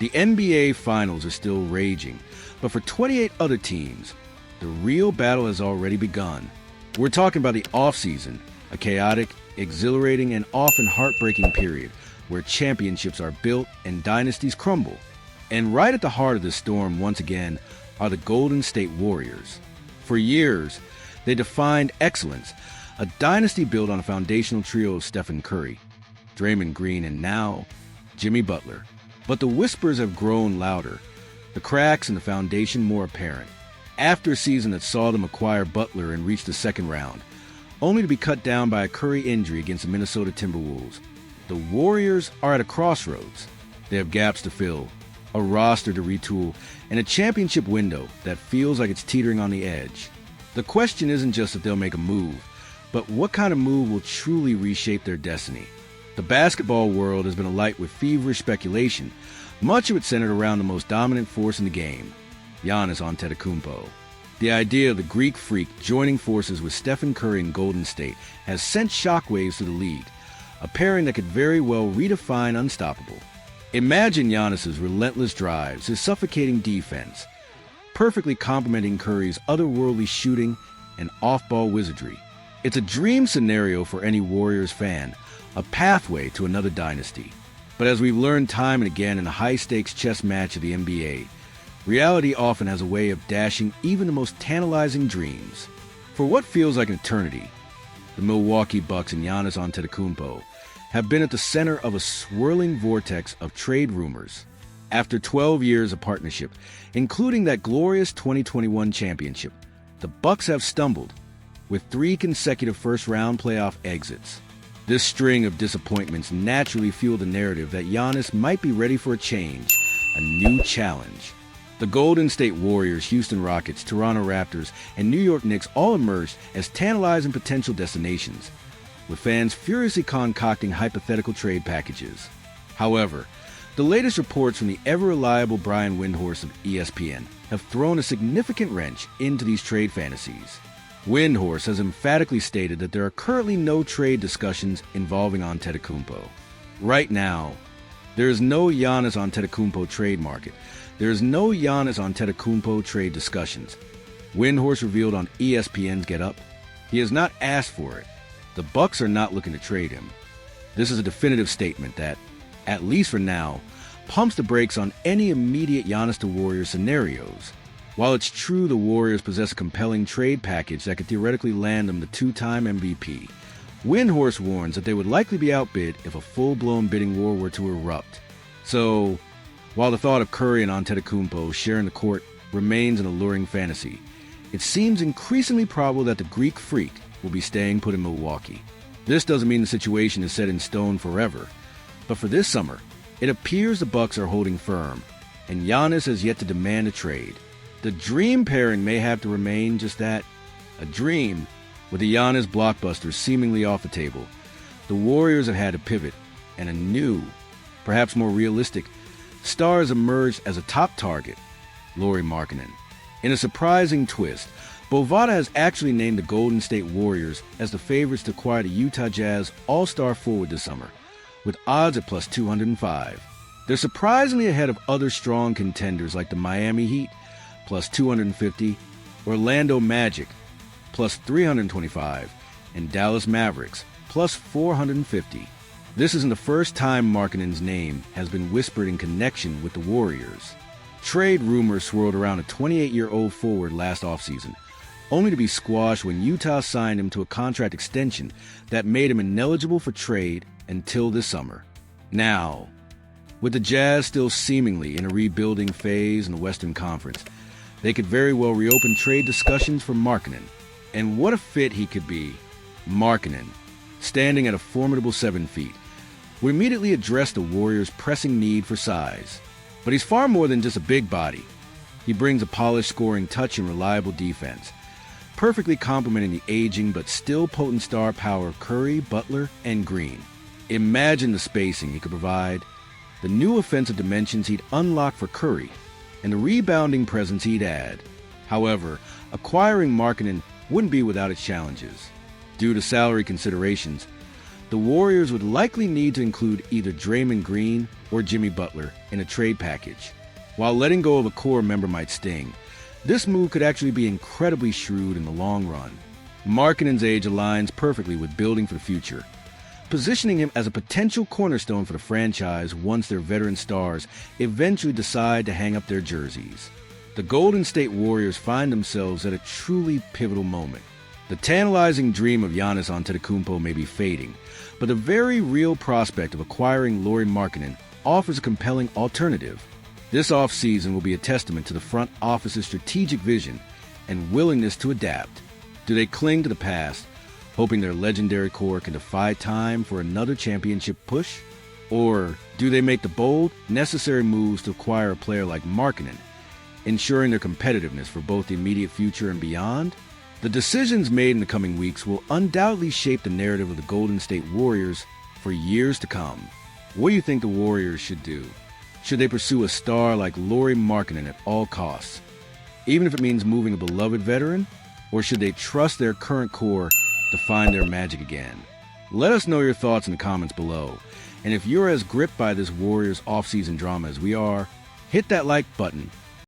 The NBA Finals are still raging, but for 28 other teams, the real battle has already begun. We're talking about the offseason, a chaotic, exhilarating, and often heartbreaking period where championships are built and dynasties crumble. And right at the heart of the storm, once again, are the Golden State Warriors. For years, they defined excellence, a dynasty built on a foundational trio of Stephen Curry, Draymond Green, and now Jimmy Butler. But the whispers have grown louder, the cracks in the foundation more apparent. After a season that saw them acquire Butler and reach the second round, only to be cut down by a Curry injury against the Minnesota Timberwolves, the Warriors are at a crossroads. They have gaps to fill, a roster to retool, and a championship window that feels like it's teetering on the edge. The question isn't just if they'll make a move, but what kind of move will truly reshape their destiny. The basketball world has been alight with feverish speculation, much of it centered around the most dominant force in the game, Giannis Antetokounmpo. The idea of the Greek freak joining forces with Stephen Curry in Golden State has sent shockwaves through the league, a pairing that could very well redefine unstoppable. Imagine Giannis's relentless drives, his suffocating defense, perfectly complementing Curry's otherworldly shooting and off-ball wizardry. It's a dream scenario for any Warriors fan, a pathway to another dynasty. But as we've learned time and again in the high-stakes chess match of the NBA, reality often has a way of dashing even the most tantalizing dreams. For what feels like an eternity, the Milwaukee Bucks and Giannis Antetokounmpo have been at the center of a swirling vortex of trade rumors. After 12 years of partnership, including that glorious 2021 championship, the Bucks have stumbled, with 3 consecutive first-round playoff exits. This string of disappointments naturally fueled the narrative that Giannis might be ready for a change, a new challenge. The Golden State Warriors, Houston Rockets, Toronto Raptors, and New York Knicks all emerged as tantalizing potential destinations, with fans furiously concocting hypothetical trade packages. However, the latest reports from the ever-reliable Brian Windhorst of ESPN have thrown a significant wrench into these trade fantasies. Windhorst has emphatically stated that there are currently no trade discussions involving Antetokounmpo. Right now, there is no Giannis Antetokounmpo trade market. There is no Giannis Antetokounmpo trade discussions. Windhorst revealed on ESPN's Get Up, he has not asked for it. The Bucks are not looking to trade him. This is a definitive statement that, at least for now, pumps the brakes on any immediate Giannis to Warriors scenarios. While it's true the Warriors possess a compelling trade package that could theoretically land them the 2-time MVP, Windhorst warns that they would likely be outbid if a full-blown bidding war were to erupt. So, while the thought of Curry and Antetokounmpo sharing the court remains an alluring fantasy, it seems increasingly probable that the Greek freak will be staying put in Milwaukee. This doesn't mean the situation is set in stone forever, but for this summer, it appears the Bucks are holding firm, and Giannis has yet to demand a trade. The dream pairing may have to remain just that, a dream, with the Giannis blockbuster seemingly off the table. The Warriors have had to pivot, and a new, perhaps more realistic, star has emerged as a top target, Lauri Markkanen. In a surprising twist, Bovada has actually named the Golden State Warriors as the favorites to acquire the Utah Jazz all-star forward this summer, with odds at plus 205. They're surprisingly ahead of other strong contenders like the Miami Heat, plus 250, Orlando Magic, plus 325, and Dallas Mavericks, plus 450. This isn't the first time Markkanen's name has been whispered in connection with the Warriors. Trade rumors swirled around a 28-year-old forward last offseason, only to be squashed when Utah signed him to a contract extension that made him ineligible for trade until this summer. Now, with the Jazz still seemingly in a rebuilding phase in the Western Conference, they could very well reopen trade discussions for Markkanen. And what a fit he could be. Markkanen, standing at a formidable 7 feet, will immediately address the Warriors' pressing need for size. But he's far more than just a big body. He brings a polished scoring touch and reliable defense, perfectly complementing the aging but still potent star power of Curry, Butler, and Green. Imagine the spacing he could provide, the new offensive dimensions he'd unlock for Curry, and the rebounding presence he'd add. However, acquiring Markkanen wouldn't be without its challenges. Due to salary considerations, the Warriors would likely need to include either Draymond Green or Jimmy Butler in a trade package. While letting go of a core member might sting, this move could actually be incredibly shrewd in the long run. Markkanen's age aligns perfectly with building for the future, positioning him as a potential cornerstone for the franchise once their veteran stars eventually decide to hang up their jerseys. The Golden State Warriors find themselves at a truly pivotal moment. The tantalizing dream of Giannis Antetokounmpo may be fading, but the very real prospect of acquiring Lauri Markkanen offers a compelling alternative. This offseason will be a testament to the front office's strategic vision and willingness to adapt. Do they cling to the past, hoping their legendary core can defy time for another championship push? Or do they make the bold, necessary moves to acquire a player like Markkanen, ensuring their competitiveness for both the immediate future and beyond? The decisions made in the coming weeks will undoubtedly shape the narrative of the Golden State Warriors for years to come. What do you think the Warriors should do? Should they pursue a star like Lauri Markkanen at all costs, even if it means moving a beloved veteran? Or should they trust their current core to find their magic again? Let us know your thoughts in the comments below. And if you're as gripped by this Warriors offseason drama as we are, hit that like button